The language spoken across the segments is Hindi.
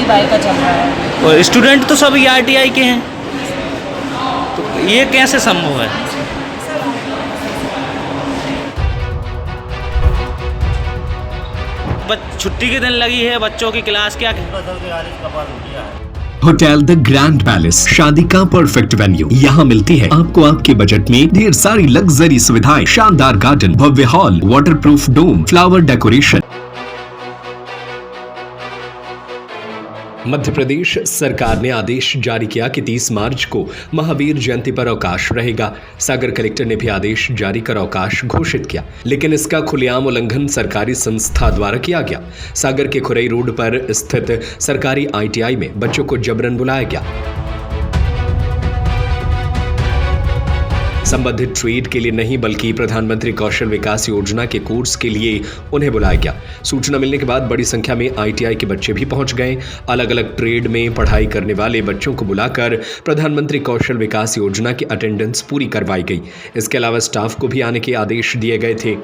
PMKVY का चल रहा है। और स्टूडेंट तो सभी ITI के हैं, तो ये कैसे संभव है? छुट्टी के दिन लगी है बच्चों की क्लास, क्या होटल द ग्रैंड पैलेस शादी का परफेक्ट वेन्यू। यहाँ मिलती है आपको आपके बजट में ढेर सारी लग्जरी सुविधाएं, शानदार गार्डन, भव्य हॉल, वाटरप्रूफ डोम, फ्लावर डेकोरेशन। मध्य प्रदेश सरकार ने आदेश जारी किया कि 30 मार्च को महावीर जयंती पर अवकाश रहेगा। सागर कलेक्टर ने भी आदेश जारी कर अवकाश घोषित किया, लेकिन इसका खुलेआम उल्लंघन सरकारी संस्था द्वारा किया गया। सागर के खुरई रोड पर स्थित सरकारी ITI में बच्चों को जबरन बुलाया गया। संबंधित ट्रेड के लिए नहीं बल्कि प्रधानमंत्री कौशल विकास योजना के कोर्स के लिए उन्हें बुलाया गया। सूचना मिलने के बाद बड़ी संख्या में ITI के बच्चे भी पहुंच गए। अलग अलग ट्रेड में पढ़ाई करने वाले बच्चों को बुलाकर प्रधानमंत्री कौशल विकास योजना की अटेंडेंस पूरी करवाई गई। इसके अलावा स्टाफ को भी आने के आदेश दिए गए थे।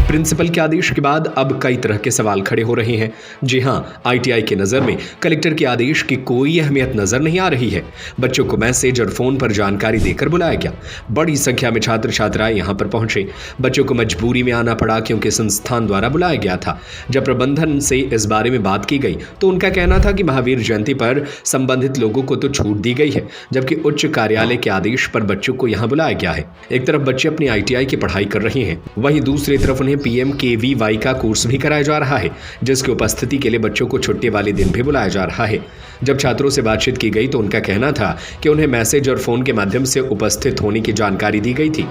प्रिंसिपल के आदेश के बाद अब कई तरह के सवाल खड़े हो रहे हैं। जी हां, ITI के नज़र में कलेक्टर के आदेश की कोई अहमियत नजर नहीं आ रही है। बच्चों को मैसेज और फोन पर जानकारी देकर बुलाया गया। बड़ी संख्या में छात्र छात्राएं यहां पर पहुंचे। बच्चों को मजबूरी में आना पड़ा क्योंकि संस्थान द्वारा बुलाया गया था। जब प्रबंधन से इस बारे में बात की गई तो उनका कहना था कि महावीर जयंती पर संबंधित लोगों को तो छूट दी गई है, जबकि उच्च कार्यालय के आदेश पर बच्चों को यहाँ बुलाया गया है। एक तरफ बच्चे अपनी ITI की पढ़ाई कर रहे हैं, वहीं दूसरी तरफ उन्हें PMKVY का कोर्स भी कराया जा रहा है, जिसकी उपस्थिति के लिए बच्चों को छुट्टी वाले दिन भी बुलाया जा रहा है। जब छात्रों से बातचीत की गई तो उनका कहना था कि उन्हें मैसेज और फोन के माध्यम से उपस्थित होने की जानकारी दी गई थी।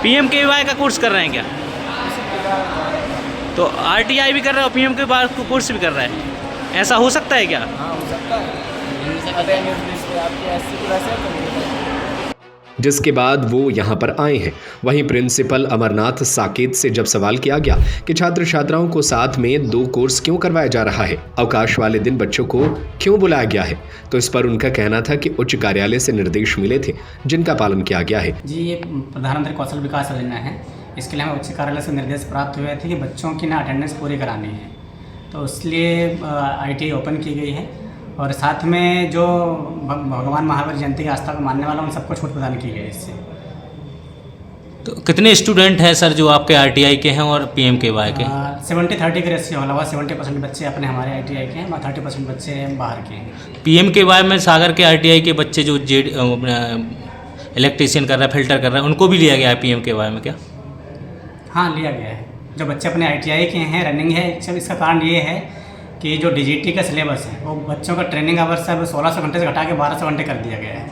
PMKVY का कोर्स कर रहे हैं क्या? तो RTI भी कर रहा है और PMKVY का कोर्स भी कर रहा है, ऐसा हो सकता है क्या? हाँ, हो सकता है। जिसके बाद वो यहाँ पर आए हैं। वहीं प्रिंसिपल अमरनाथ साकेत से जब सवाल किया गया कि छात्र छात्राओं को साथ में 2 कोर्स क्यों करवाया जा रहा है, अवकाश वाले दिन बच्चों को क्यों बुलाया गया है, तो इस पर उनका कहना था कि उच्च कार्यालय से निर्देश मिले थे जिनका पालन किया गया है। जी, ये प्रधानमंत्री कौशल विकास योजना है। इसके लिए हमें उच्च कार्यालय से निर्देश प्राप्त हुए थे कि बच्चों की ना अटेंडेंस पूरी करानी है, तो इसलिए ITI ओपन की गई है। और साथ में जो भगवान महावीर जयंती की आस्था को मानने वाला उन सबको छूट प्रदान की गई है इससे। तो कितने स्टूडेंट हैं सर जो आपके RTI के हैं और PMKVY के? 70-30 के रेशियो वाला हुआ। 70% बच्चे अपने हमारे ITI के हैं और 30% बच्चे बाहर के हैं। PMKVY में सागर के RTI के बच्चे जो इलेक्ट्रीशियन कर रहा है, फिल्टर कर रहा है, उनको भी लिया गया है PMKVY में क्या? हाँ, लिया गया है। जो बच्चे अपने ITI के हैं, रनिंग है। इसका कारण ये है कि जो DGT का सिलेबस है वो बच्चों का ट्रेनिंग आवर्स है 1600 घंटे से घटा के 1200 घंटे कर दिया गया है।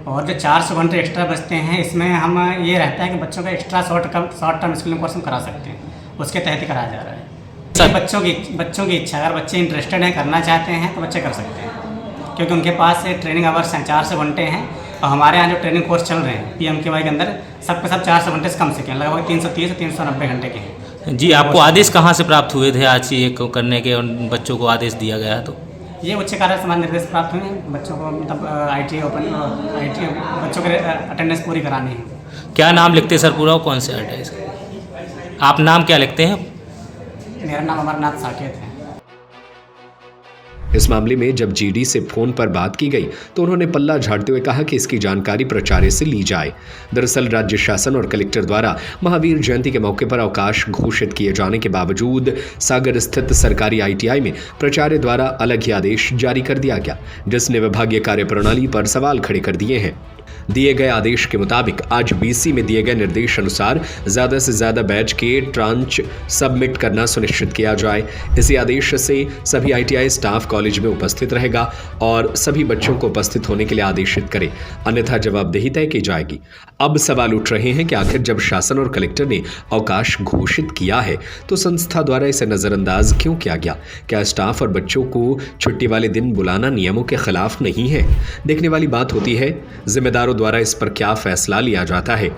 और जो 400 घंटे एक्स्ट्रा बचते हैं, इसमें हम ये रहता है कि बच्चों का extra short term skilling course हम करा सकते हैं, उसके तहत ही कराया जा रहा है। बच्चों की इच्छा, अगर बच्चे इंटरेस्टेड हैं, करना चाहते हैं तो बच्चे कर सकते हैं, क्योंकि उनके पास ट्रेनिंग आवर्स हैं 400 घंटे हैं। और हमारे यहाँ जो ट्रेनिंग कोर्स चल रहे हैं PMKVY के अंदर सबके सब 400 घंटे से कम से कम, लगभग 330 से 390 घंटे के हैं। जी, आपको आदेश कहाँ से प्राप्त हुए थे आज ये करने के, बच्चों को आदेश दिया गया है? तो ये उच्च कार्यालय से निर्देश प्राप्त हुए हैं। बच्चों को मतलब ITI बच्चों के अटेंडेंस पूरी करानी है। क्या नाम लिखते हैं सर पूरा, कौन से RTI से? आप नाम क्या लिखते हैं? मेरा नाम अमरनाथ साकेत है। इस मामले में जब GD से फोन पर बात की गई तो उन्होंने पल्ला झाड़ते हुए कहा कि इसकी जानकारी प्राचार्य से ली जाए। दरअसल राज्य शासन और कलेक्टर द्वारा महावीर जयंती के मौके पर अवकाश घोषित किए जाने के बावजूद सागर स्थित सरकारी ITI में प्राचार्य द्वारा अलग ही आदेश जारी कर दिया गया, जिसने विभागीय कार्यप्रणाली पर सवाल खड़े कर दिए हैं। दिए गए आदेश के मुताबिक आज BC में दिए गए निर्देश अनुसार ज्यादा से ज्यादा बैच के ट्रांच सबमिट करना सुनिश्चित किया जाए। इसी आदेश से सभी ITI स्टाफ कॉलेज में उपस्थित रहेगा और सभी बच्चों को उपस्थित होने के लिए आदेशित करे, अन्यथा जवाबदेही तय की जाएगी। अब सवाल उठ रहे हैं कि आखिर जब शासन और कलेक्टर ने अवकाश घोषित किया है तो संस्था द्वारा इसे नजरअंदाज क्यों किया गया? क्या स्टाफ और बच्चों को छुट्टी वाले दिन बुलाना नियमों के खिलाफ नहीं है? देखने वाली बात होती है जिम्मेदारों द्वारा इस पर क्या फैसला लिया जाता है।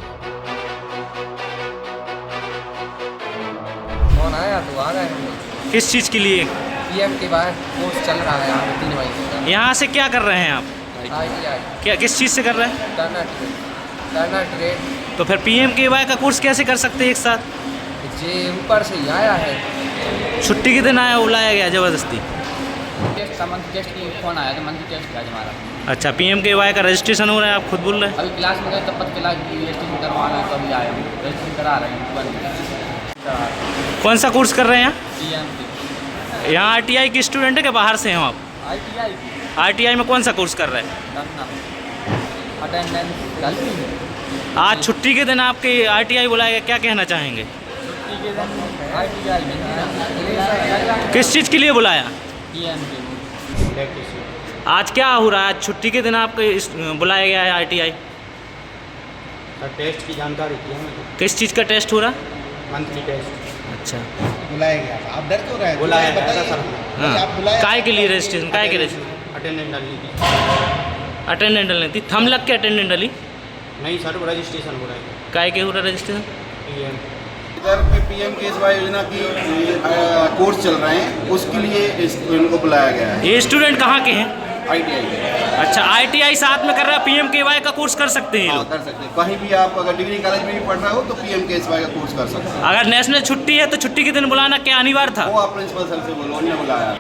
कौन आया तो आ गए। किस चीज़ के लिए? PMKVY कोर्स चल रहा है यहाँ पे 3 महीने का। यहाँ से क्या कर रहे हैं आप? ITI क्या किस चीज़ से कर रहे हैं? करना ट्रेड तो फिर PMKY का कोर्स कैसे कर सकते हैं एक साथ? ये ऊपर से ही आया है। छुट्टी के दिन आया, बुलाया गया ज़बरदस्ती? टेस्ट था, मंथली टेस्ट के लिए फ़ोन आया था, मंथली टेस्ट था आज हमारा। अच्छा, PMKY का रजिस्ट्रेशन हो रहा है, आप खुद बोल रहे हैं? अभी क्लास में गए तब पता चला कि रजिस्ट्रेशन करवाना है, तो अभी आया हूँ, रजिस्ट्रेशन करा रहे हैं तुरंत। कौन सा कोर्स कर रहे हैं PMK यहाँ? RTI के स्टूडेंट है कि बाहर से हैं आप? ITI की RTI में कौन सा कोर्स कर रहे हैं? अटेंडेंस डालती है। आज छुट्टी के दिन आपके RTI बुलाएगा, क्या कहना चाहेंगे? छुट्टी के दिन ITI में किस चीज़ के लिए बुलाया? PMK आज क्या हो रहा है? आज छुट्टी के दिन आपके बुलाया गया है RTI? टेस्ट की जानकारी थी हमें। किस चीज़ का टेस्ट हो रहा? मंथली टेस्ट अच्छा, बुलाया गया था। आप डर क्यों रहे हैं? बुलाया गया था बताइए। सर। हाँ। आप बुलाया काय के लिए रजिस्ट्रेशन? काय के रजिस्ट्रेशन? अटेंडेंस डालनी थी। अटेंडेंट डालनी थी? थम लग के अटेंडेंट डाली? नहीं सर, रजिस्ट्रेशन हो रहा है। काय के हो रहा रजिस्ट्रेशन? PM इधर पे PMKSY योजना की कोर्स चल रहे हैं, उसके लिए इनको बुलाया गया है। ये स्टूडेंट कहाँ के हैं? ITI के। अच्छा, ITI साथ में कर रहा है, PMKY का कोर्स कर सकते हैं ये हाँ, लोग? कर सकते हैं। कहीं भी आप अगर डिग्री कॉलेज में भी पढ़ रहे हो तो PMKSY का कोर्स कर सकते हैं। अगर नेशनल छुट्टी है तो छुट्टी के दिन बुलाना क्या अनिवार्य था? वो आप प्रिंसिपल सर से बोलो, उन्होंने बुलाया।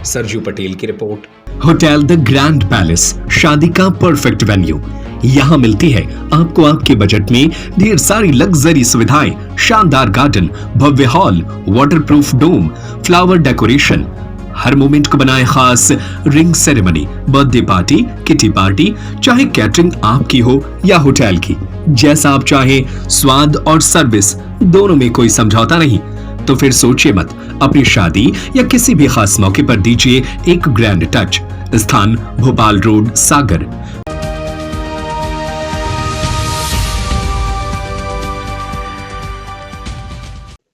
सरजू पटेल की report. Hotel the grand palace, शादी का परफेक्ट वेन्यू। यहाँ मिलती है आपको आपके बजट में ढेर सारी लग्जरी सुविधाएं, शानदार गार्डन, भव्य हॉल, वाटरप्रूफ डोम, फ्लावर डेकोरेशन, हर मोमेंट को बनाए खास ring ceremony, birthday party, kitty party, चाहे कैटरिंग आपकी हो या होटल की, जैसा आप चाहें, स्वाद और सर्विस दोनों में कोई समझौता नहीं। तो फिर सोचिए मत, अपनी शादी या किसी भी खास मौके पर दीजिए एक ग्रैंड टच। स्थान भोपाल रोड, सागर।